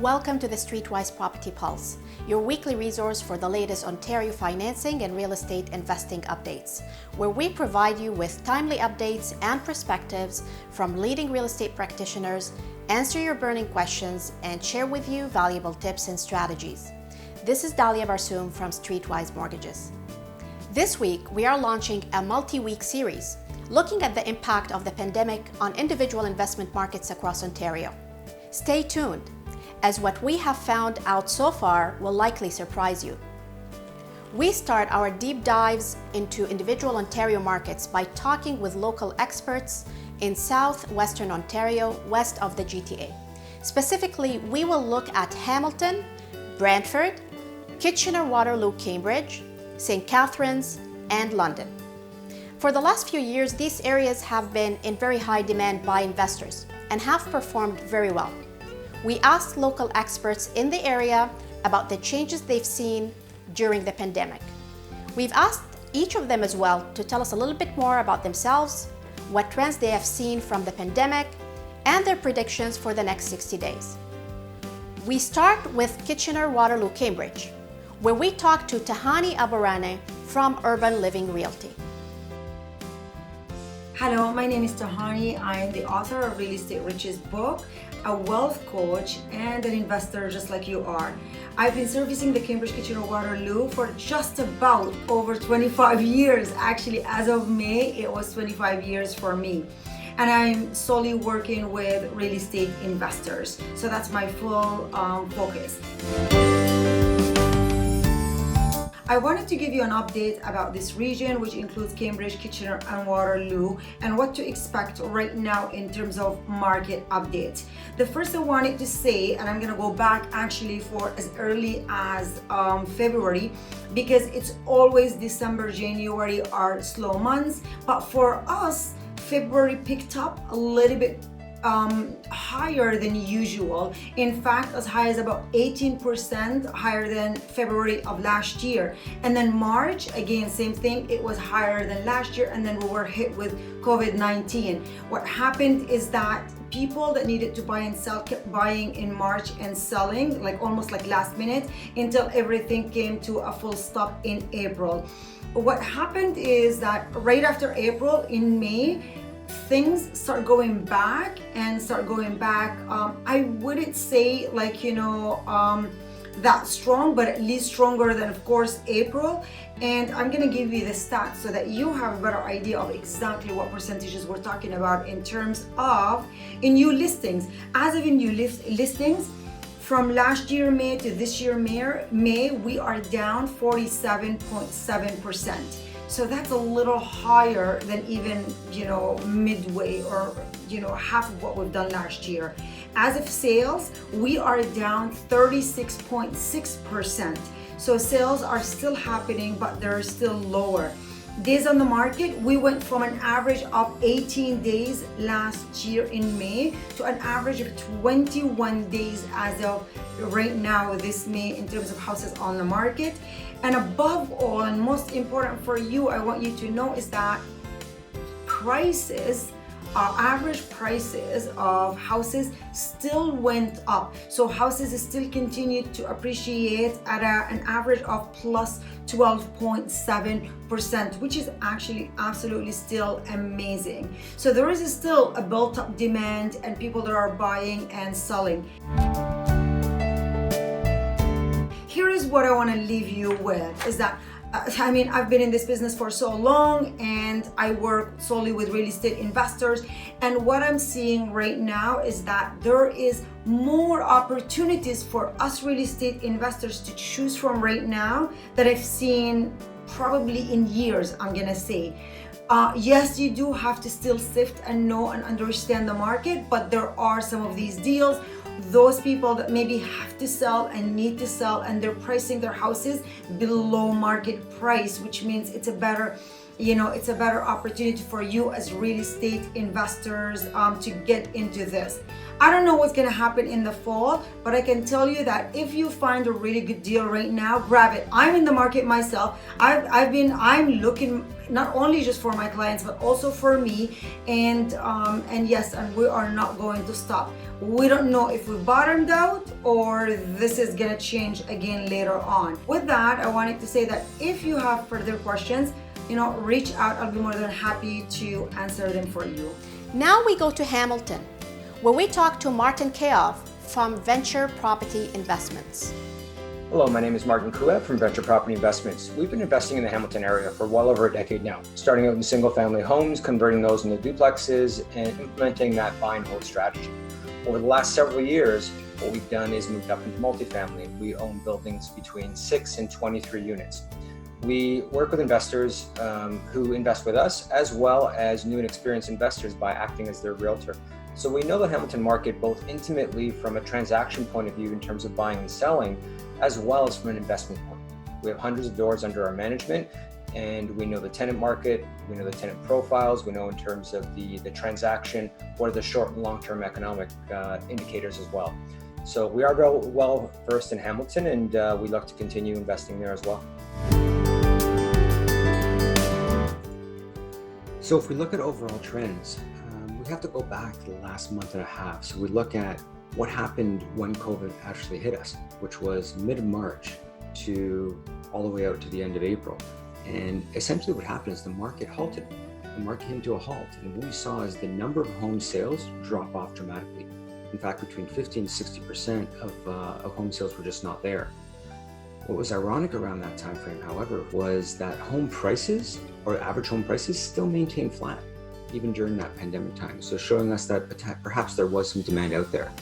Welcome to the Streetwise Property Pulse, your weekly resource for the latest Ontario financing and real estate investing updates, where we provide you with timely updates and perspectives from leading real estate practitioners, answer your burning questions, and share with you valuable tips and strategies. This is Dalia Barsoum from Streetwise Mortgages. This week, we are launching a multi-week series looking at the impact of the pandemic on individual investment markets across Ontario. Stay tuned, as what we have found out so far will likely surprise you. We start our deep dives into individual Ontario markets by talking with local experts in southwestern Ontario, west of the GTA. Specifically, we will look at Hamilton, Brantford, Kitchener-Waterloo Cambridge, St. Catharines, and London. For the last few years, these areas have been in very high demand by investors and have performed very well. We asked local experts in the area about the changes they've seen during the pandemic. We've asked each of them as well to tell us a little bit more about themselves, what trends they have seen from the pandemic, and their predictions for the next 60 days. We start with Kitchener-Waterloo Cambridge, where we talked to Tahani Aburane from Urban Living Realty. Hello, my name is Tahani. I'm the author of Real Estate Riches book, a wealth coach, and an investor just like you are. I've been servicing the Cambridge Kitchener-Waterloo for just about over 25 years. Actually, as of May, it was 25 years for me. And I'm solely working with real estate investors. So that's my full focus. I wanted to give you an update about this region, which includes Cambridge, Kitchener, and Waterloo, and what to expect right now in terms of market updates. The first I wanted to say, and I'm gonna go back actually for as early as February, because it's always December, January are slow months, but for us, February picked up a little bit higher than usual. In fact, as high as about 18% higher than February of last year. And then March, again, same thing, it was higher than last year, and then we were hit with COVID-19. What happened is that people that needed to buy and sell kept buying in March and selling, like almost like last minute, until everything came to a full stop in April. What happened is that right after April, in May, things start going back. I wouldn't say like, that strong, but at least stronger than, of course, April. And I'm gonna give you the stats so that you have a better idea of exactly what percentages we're talking about in terms of in new listings. As of in new listings, from last year May to this year May, we are down 47.7%. So that's a little higher than even, midway or, half of what we've done last year. As of sales, we are down 36.6%. So sales are still happening, but they're still lower. Days on the market, we went from an average of 18 days last year in May to an average of 21 days as of right now, this May, in terms of houses on the market. And above all, and most important for you, I want you to know is that prices, our average prices of houses still went up. So houses still continued to appreciate at an average of plus 12.7%, which is actually absolutely still amazing. So there is still a built up demand and people that are buying and selling. Here is what I want to leave you with is that I've been in this business for so long and I work solely with real estate investors. And what I'm seeing right now is that there is more opportunities for us real estate investors to choose from right now that I've seen probably in years, I'm gonna say. Yes, you do have to still sift and know and understand the market, but there are some of these deals. Those people that maybe have to sell and need to sell and they're pricing their houses below market price, which means it's a better it's a better opportunity for you as real estate investors to get into this. I don't know what's going to happen in the fall, but I can tell you that if you find a really good deal right now, grab it. I'm in the market myself. I'm looking not only just for my clients, but also for me. And yes, and we are not going to stop. We don't know if we bottomed out or this is going to change again later on. With that, I wanted to say that if you have further questions, reach out. I'll be more than happy to answer them for you. Now we go to Hamilton, where we talk to Martin Kaov from Venture Property Investments. Hello, my name is Martin Kaov from Venture Property Investments. We've been investing in the Hamilton area for well over a decade now, starting out in single-family homes, converting those into duplexes, and implementing that buy and hold strategy. Over the last several years, what we've done is moved up into multifamily. We own buildings between 6 and 23 units. We work with investors who invest with us, as well as new and experienced investors by acting as their realtor. So we know the Hamilton market both intimately from a transaction point of view in terms of buying and selling, as well as from an investment point. We have hundreds of doors under our management, and we know the tenant market, we know the tenant profiles, we know in terms of the transaction, what are the short and long-term economic indicators as well. So we are well versed in Hamilton, and we look to continue investing there as well. So if we look at overall trends, we have to go back to the last month and a half. So we look at what happened when COVID actually hit us, which was mid-March to all the way out to the end of April. And essentially what happened is the market halted. The market came to a halt. And what we saw is the number of home sales drop off dramatically. In fact, between 50 and 60% of home sales were just not there. What was ironic around that time frame, however, was that home prices, or average home prices, still maintained flat, even during that pandemic time. So showing us that perhaps there was some demand out there.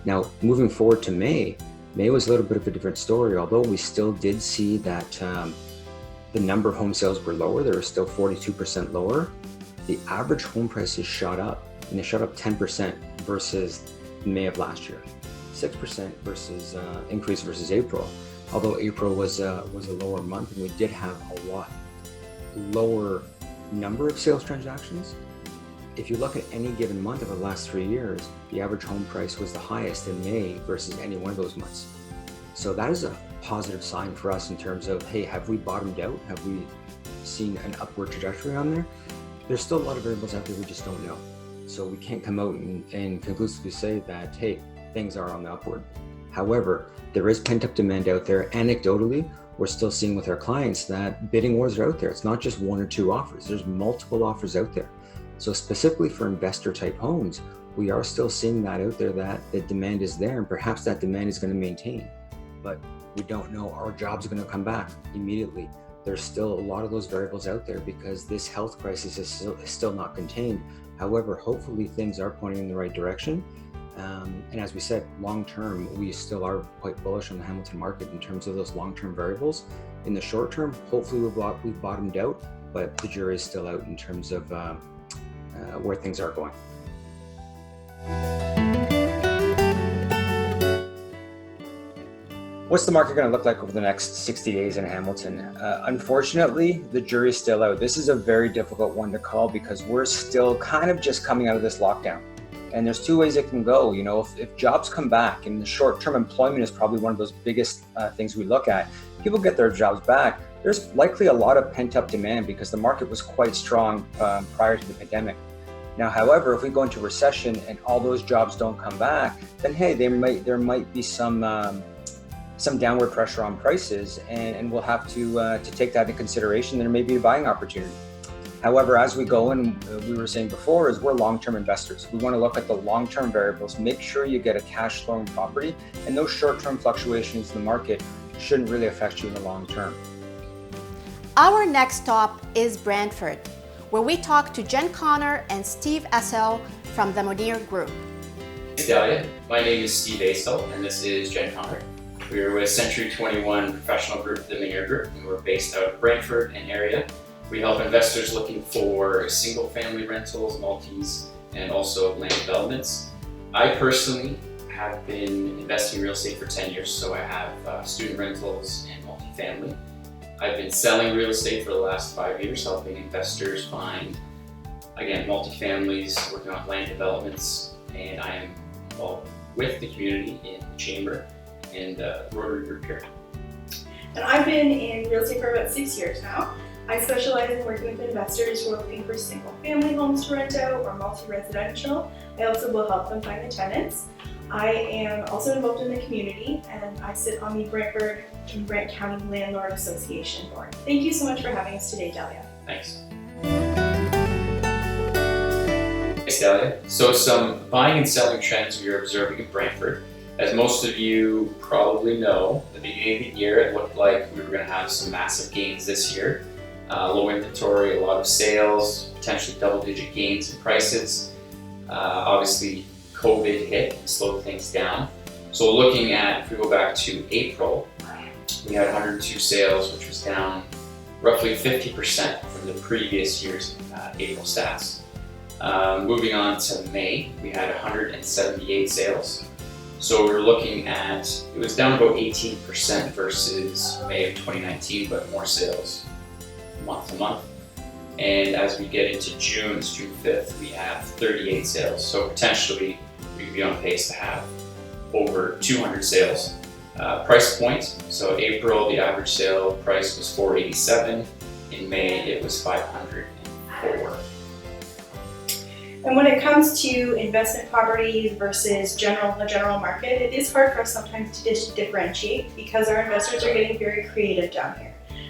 Now, moving forward to May was a little bit of a different story. Although we still did see that the number of home sales were lower, they were still 42% lower. The average home prices shot up, and they shot up 10% versus May of last year, 6% versus increase versus April. Although April was a lower month, and we did have a lot lower number of sales transactions. If you look at any given month over the last 3 years, the average home price was the highest in May versus any one of those months. So that is a positive sign for us in terms of, hey, have we bottomed out? Have we seen an upward trajectory on there? There's still a lot of variables out there we just don't know. So we can't come out and conclusively say that, hey, things are on the upward. However, there is pent-up demand out there. Anecdotally, we're still seeing with our clients that bidding wars are out there. It's not just one or two offers. There's multiple offers out there. So specifically for investor type homes, we are still seeing that out there, that the demand is there, and perhaps that demand is going to maintain. But we don't know our jobs are going to come back immediately. There's still a lot of those variables out there because this health crisis is still not contained. However, hopefully things are pointing in the right direction. And as we said, long term, we still are quite bullish on the Hamilton market in terms of those long-term variables. In the short term, hopefully we've bottomed out, but the jury is still out in terms of where things are going. What's the market going to look like over the next 60 days in Hamilton? Unfortunately, the jury's still out. This is a very difficult one to call because we're still kind of just coming out of this lockdown. And there's two ways it can go. If jobs come back, and the short-term employment is probably one of those biggest things we look at, people get their jobs back, there's likely a lot of pent-up demand because the market was quite strong prior to the pandemic. Now, however, if we go into recession and all those jobs don't come back, then hey, there might be some downward pressure on prices, and we'll have to take that into consideration. There may be a buying opportunity. However, as we go, and we were saying before, is we're long-term investors. We want to look at the long-term variables, make sure you get a cash flowing property, and those short-term fluctuations in the market shouldn't really affect you in the long term. Our next stop is Brantford, where we talk to Jen Connor and Steve Essel from the Munir Group. Hey, my name is Steve Essel, and this is Jen Connor. We're with Century 21 Professional Group, the Munir Group, and we're based out of Brantford and area. We help investors looking for single-family rentals, multis, and also land developments. I personally have been investing in real estate for 10 years, so I have student rentals and multifamily. I've been selling real estate for the last 5 years, helping investors find, again, multifamilies, working on land developments, and I am involved with the community in the Chamber and the Rotary Group here. And I've been in real estate for about 6 years now. I specialize in working with investors who are looking for single family homes to rent out or multi-residential. I also will help them find the tenants. I am also involved in the community and I sit on the Brantford and Brant County Landlord Association board. Thank you so much for having us today, Delia. Thanks. Thanks, Delia. So some buying and selling trends we are observing in Brantford. As most of you probably know, at the beginning of the year it looked like we were going to have some massive gains this year. Low inventory, a lot of sales, potentially double-digit gains in prices. Obviously, COVID hit and slowed things down. So looking at, if we go back to April, we had 102 sales, which was down roughly 50% from the previous year's April stats. Moving on to May, we had 178 sales. So we're looking at, it was down about 18% versus May of 2019, but more sales month to month. And as we get into June, it's June 5th, we have 38 sales. So potentially we could be on pace to have over 200 sales. Price point, so April, the average sale price was $487. In May, it was $504. And when it comes to investment properties versus the general market, it is hard for us sometimes to differentiate because our investors are getting very creative down here.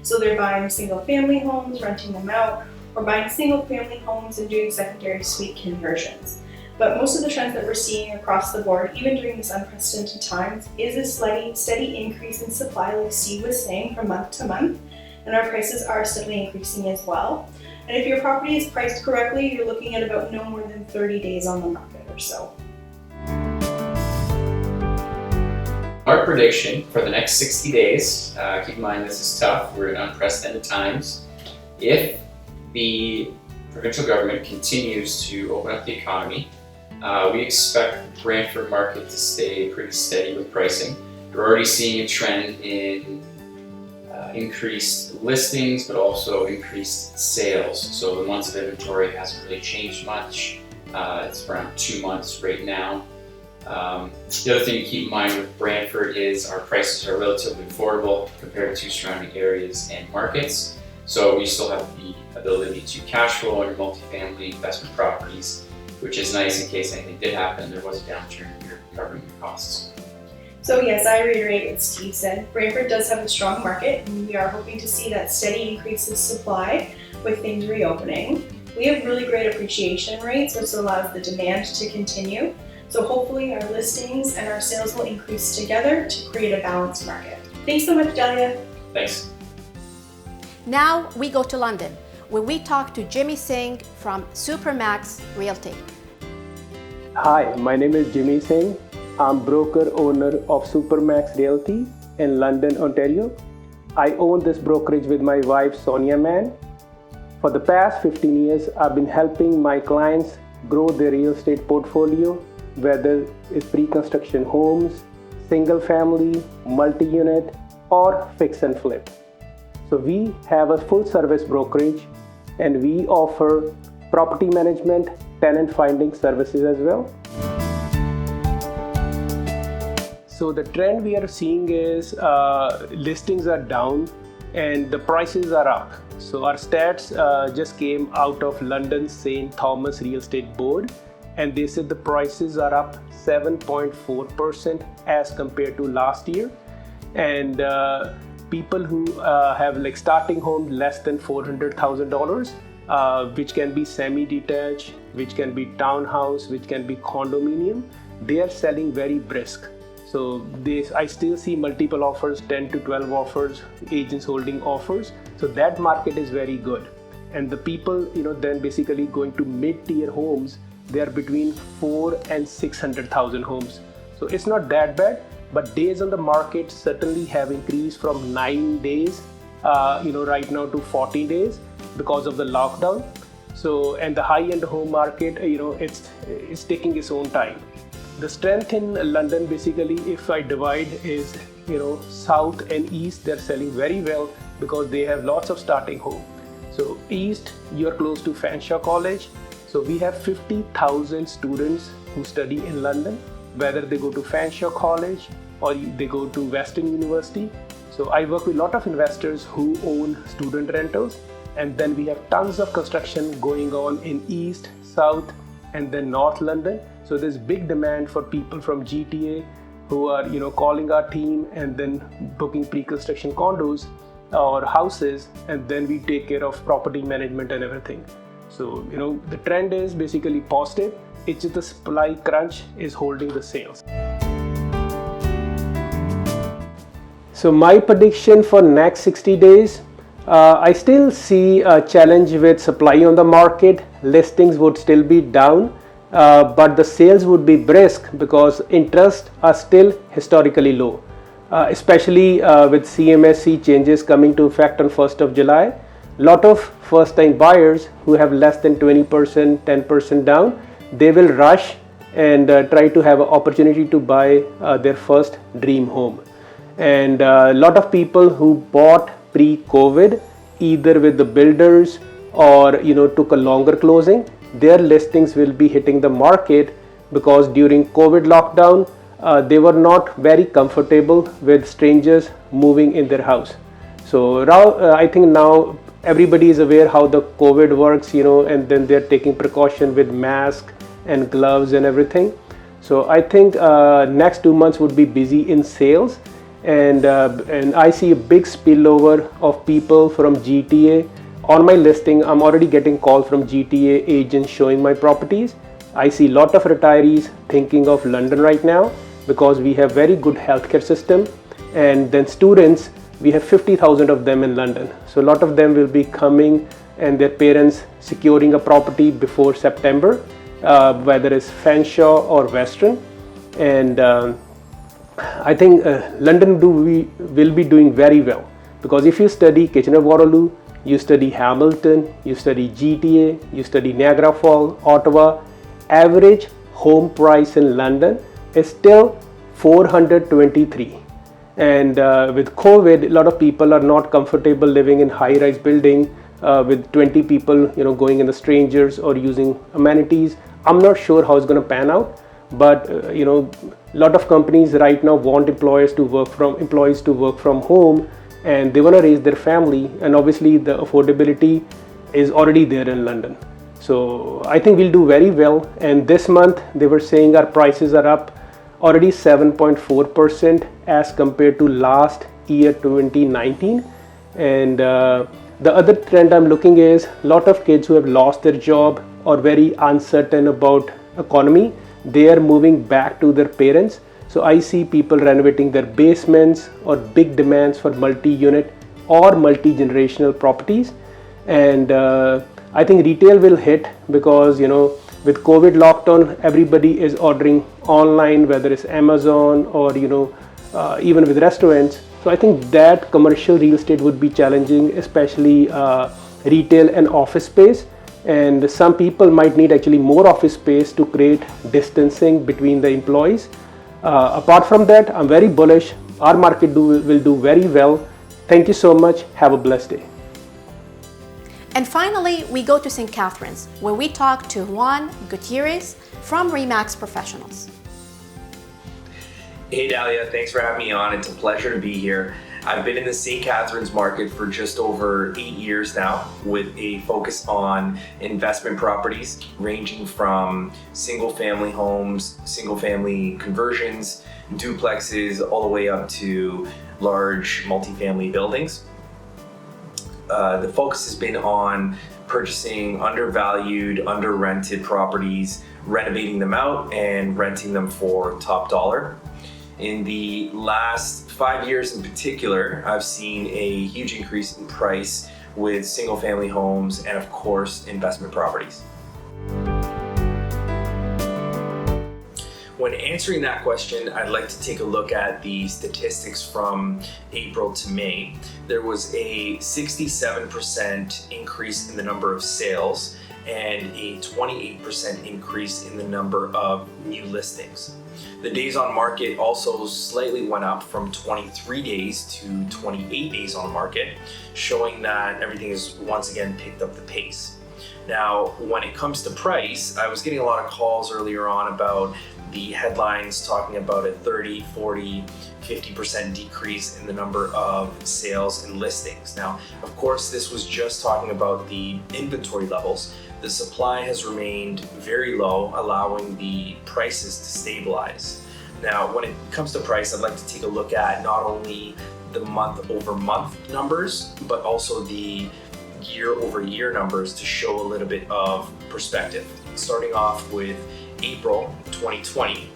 So they're buying single family homes, renting them out, or buying single family homes and doing secondary suite conversions. But most of the trends that we're seeing across the board, even during this unprecedented times, is a steady increase in supply, like Steve was saying, from month to month, and our prices are steadily increasing as well. And if your property is priced correctly, you're looking at about no more than 30 days on the market or so. Our prediction for the next 60 days, keep in mind this is tough, we're in unprecedented times. If the provincial government continues to open up the economy, we expect the Brantford market to stay pretty steady with pricing. We're already seeing a trend in increased listings, but also increased sales. So the months of inventory hasn't really changed much. It's around 2 months right now. The other thing to keep in mind with Brantford is our prices are relatively affordable compared to surrounding areas and markets. So we still have the ability to cash flow on your multifamily investment properties, which is nice in case anything did happen, there was a downturn, you're covering your costs. So yes, I reiterate what Steve said. Brantford does have a strong market, and we are hoping to see that steady increase in supply with things reopening. We have really great appreciation rates, which allows the demand to continue. So hopefully our listings and our sales will increase together to create a balanced market. Thanks so much, Delia. Thanks. Now we go to London, where we talk to Jimmy Singh from Supermax Realty. Hi, my name is Jimmy Singh. I'm broker owner of Supermax Realty in London, Ontario. I own this brokerage with my wife, Sonia Mann. For the past 15 years, I've been helping my clients grow their real estate portfolio, whether it's pre-construction homes, single family, multi-unit, or fix and flip. So we have a full service brokerage and we offer property management, tenant finding services as well. So the trend we are seeing is listings are down and the prices are up. So our stats just came out of London's St. Thomas Real Estate Board, and they said the prices are up 7.4% as compared to last year. And people who have like starting homes less than $400,000, which can be semi-detached, which can be townhouse, which can be condominium, they are selling very brisk. So I still see multiple offers, 10 to 12 offers, agents holding offers. So that market is very good. And the people, then basically going to mid-tier homes, they are between 4 and 600,000 homes. So it's not that bad, but days on the market certainly have increased from 9 days, right now to 40 days because of the lockdown. So, and the high-end home market, it's taking its own time. The strength in London, basically, if I divide, is south and east, they're selling very well because they have lots of starting home. So east, you're close to Fanshawe College. So we have 50,000 students who study in London, whether they go to Fanshawe College or they go to Western University. So I work with a lot of investors who own student rentals, and then we have tons of construction going on in East, South, and then North London. So there's big demand for people from GTA who are calling our team and then booking pre-construction condos or houses, and then we take care of property management and everything. So the trend is basically positive. It's just the supply crunch is holding the sales. So my prediction for next 60 days, I still see a challenge with supply on the market. Listings would still be down, but the sales would be brisk because interests are still historically low, especially with CMSC changes coming to effect on 1st of July. Lot of first-time buyers who have less than 20%, 10% down, they will rush and try to have an opportunity to buy their first dream home. And a lot of people who bought pre-COVID, either with the builders or took a longer closing, their listings will be hitting the market because during COVID lockdown, they were not very comfortable with strangers moving in their house. So I think now everybody is aware how the COVID works, and then they're taking precaution with mask and gloves and everything. So I think next 2 months would be busy in sales. And I see a big spillover of people from GTA. On my listing, I'm already getting calls from GTA agents showing my properties. I see a lot of retirees thinking of London right now because we have very good healthcare system. And then students, we have 50,000 of them in London. So a lot of them will be coming and their parents securing a property before September, whether it's Fanshawe or Western. And I think London will be doing very well because if you study Kitchener-Waterloo, you study Hamilton, you study GTA, you study Niagara Falls, Ottawa, average home price in London is still 423. And with COVID, a lot of people are not comfortable living in high-rise building with 20 people, going in the strangers or using amenities. I'm not sure how it's going to pan out. But a lot of companies right now want employees to work from home, and they want to raise their family, and obviously the affordability is already there in London. So I think we'll do very well. And this month they were saying our prices are up already 7.4% as compared to last year 2019. And the other trend I'm looking is a lot of kids who have lost their job or very uncertain about economy. They are moving back to their parents. So I see people renovating their basements or big demands for multi-unit or multi-generational properties. And I think retail will hit because, with COVID lockdown, everybody is ordering online, whether it's Amazon or, even with restaurants. So I think that commercial real estate would be challenging, especially retail and office space. And some people might need actually more office space to create distancing between the employees. Apart from that, I'm very bullish. Our market will do very well. Thank you so much. Have a blessed day. And finally, we go to St. Catharines, where we talk to Juan Gutierrez from RE/MAX Professionals. Hey Dalia, thanks for having me on. It's a pleasure to be here. I've been in the St. Catharines market for just over 8 years now, with a focus on investment properties ranging from single family homes, single family conversions, duplexes, all the way up to large multifamily buildings. The focus has been on purchasing undervalued, under-rented properties, renovating them out and renting them for top dollar. In the last 5 years in particular, I've seen a huge increase in price with single family homes and of course investment properties. When answering that question, I'd like to take a look at the statistics from April to May. There was a 67% increase in the number of sales and a 28% increase in the number of new listings. The days on market also slightly went up from 23 days to 28 days on the market, showing that everything has once again picked up the pace. Now, when it comes to price, I was getting a lot of calls earlier on about the headlines talking about a 30, 40, 50% decrease in the number of sales and listings. Now, of course, this was just talking about the inventory levels. The supply has remained very low, allowing the prices to stabilize. Now, when it comes to price, I'd like to take a look at not only the month-over-month numbers, but also the year-over-year numbers to show a little bit of perspective. Starting off with April 2020,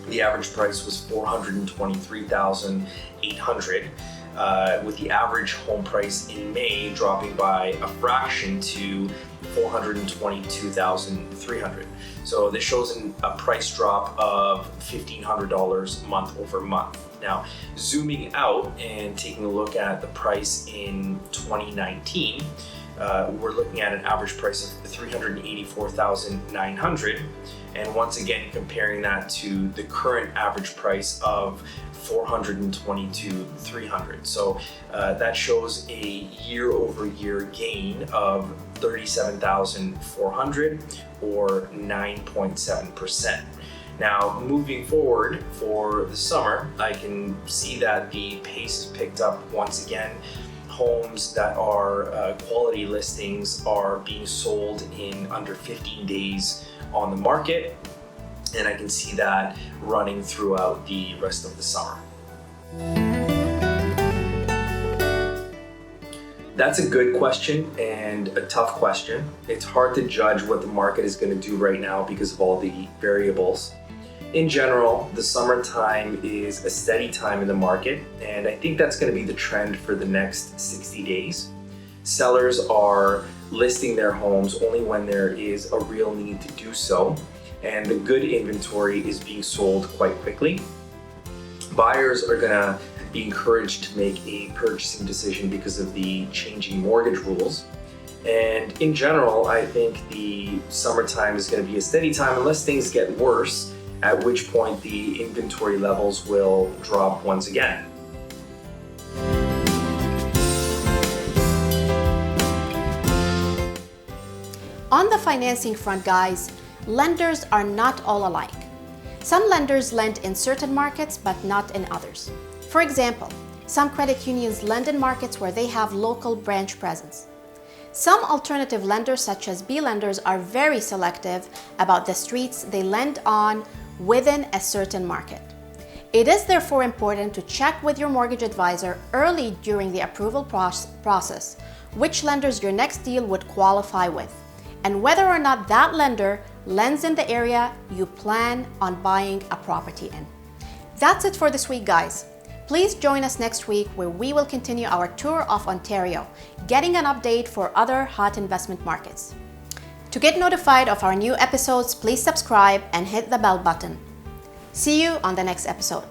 the average price was $423,800, with the average home price in May dropping by a fraction to $422,300. So this shows a price drop of $1,500 month over month. Now, zooming out and taking a look at the price in 2019, we're looking at an average price of $384,900, and once again comparing that to the current average price of $422,300. So that shows a year-over-year gain of $37,400 or 9.7%. Now, moving forward for the summer, I can see that the pace has picked up once again. Homes that are quality listings are being sold in under 15 days on the market, and I can see that running throughout the rest of the summer. That's a good question and a tough question. It's hard to judge what the market is going to do right now because of all the variables. In general, the summertime is a steady time in the market, and I think that's going to be the trend for the next 60 days. Sellers are listing their homes only when there is a real need to do so, and the good inventory is being sold quite quickly. Buyers are going to be encouraged to make a purchasing decision because of the changing mortgage rules. And in general, I think the summertime is going to be a steady time unless things get worse, at which point the inventory levels will drop once again. On the financing front, guys, lenders are not all alike. Some lenders lend in certain markets, but not in others. For example, some credit unions lend in markets where they have local branch presence. Some alternative lenders, such as B lenders, are very selective about the streets they lend on within a certain market. It is therefore important to check with your mortgage advisor early during the approval process which lenders your next deal would qualify with, and whether or not that lender lends in the area you plan on buying a property in. That's it for this week, guys. Please join us next week where we will continue our tour of Ontario, getting an update for other hot investment markets. To get notified of our new episodes, please subscribe and hit the bell button. See you on the next episode.